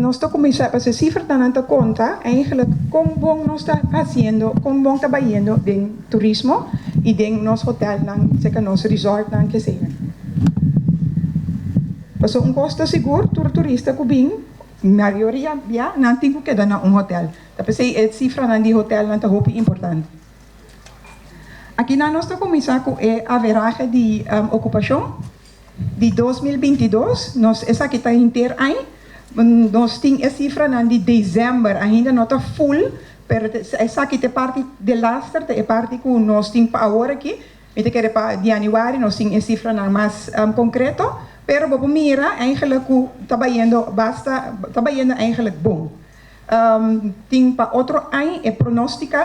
Nós estamos começando a fazer cifra tanto conta, eigenlijk, como bom nós está fazendo, como bom está trabalhando em turismo e em nosso hotel, nosso resort, que seja. Mas custo seguro, turista que vem, maioria já não tem que dar na hotel. Tapi é cifra na de hotel não é importante. Aqui nós estamos começando com a averagem de ocupação de 2022, nós essa que está inteira aí. Nós temos a cifra de dezembro, ainda não está full, mas essa aqui é parte de last, é parte que nós temos para agora aqui, e que para janeiro nós temos a cifra mais concreta, mas vamos mirar, eigenlijk, trabalhando eigenlijk bom. Tem para outro ano, é pronóstico,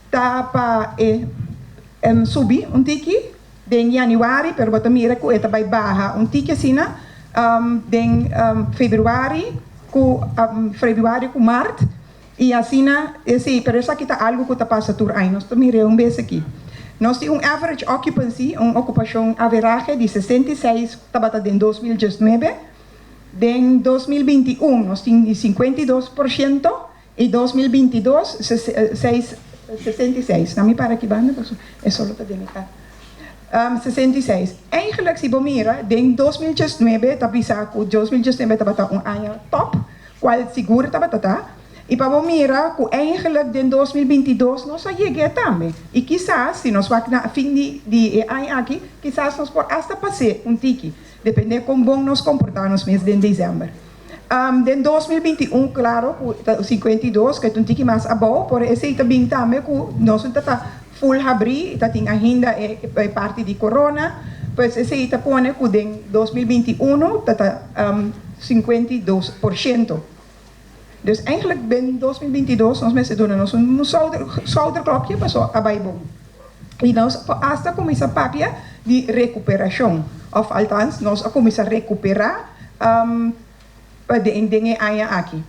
está para subir tiki, em janeiro, mas vamos mirar que está para baixar tiki assim, em fevereiro com março e assim esse pero isso aqui está algo que está passando por aí nós estamos mirando vez aqui nós temos average occupancy ocupação average de 66 estava em 2019 em 2021 nós temos 52% e 2022 66 não me para aqui banda é só para demicar 66. Eigenlijk, se você mira, em 2019, que 2019 estava um ano top, qual seguro estava. E para você mirar, que eigenlijk, em 2022, nós chegamos também. E quizás, se nós vamos a fim de ano aqui, quizás nós podemos até passar tiki, depende de como bom nos comportamos mês de dezembro. Em 2021, claro, 52, que é tiki mais abaixo, por esse também que nós estamos full abrir, está tem agenda é parte de corona, pois esse está põe que em 2021 está 52%. Então, eigenlijk em 2022 nós meses doen nós solderklokje passou a bom. E nós hasta começa a papia de recuperação, of althans nós começa a recuperar de dingen aqui.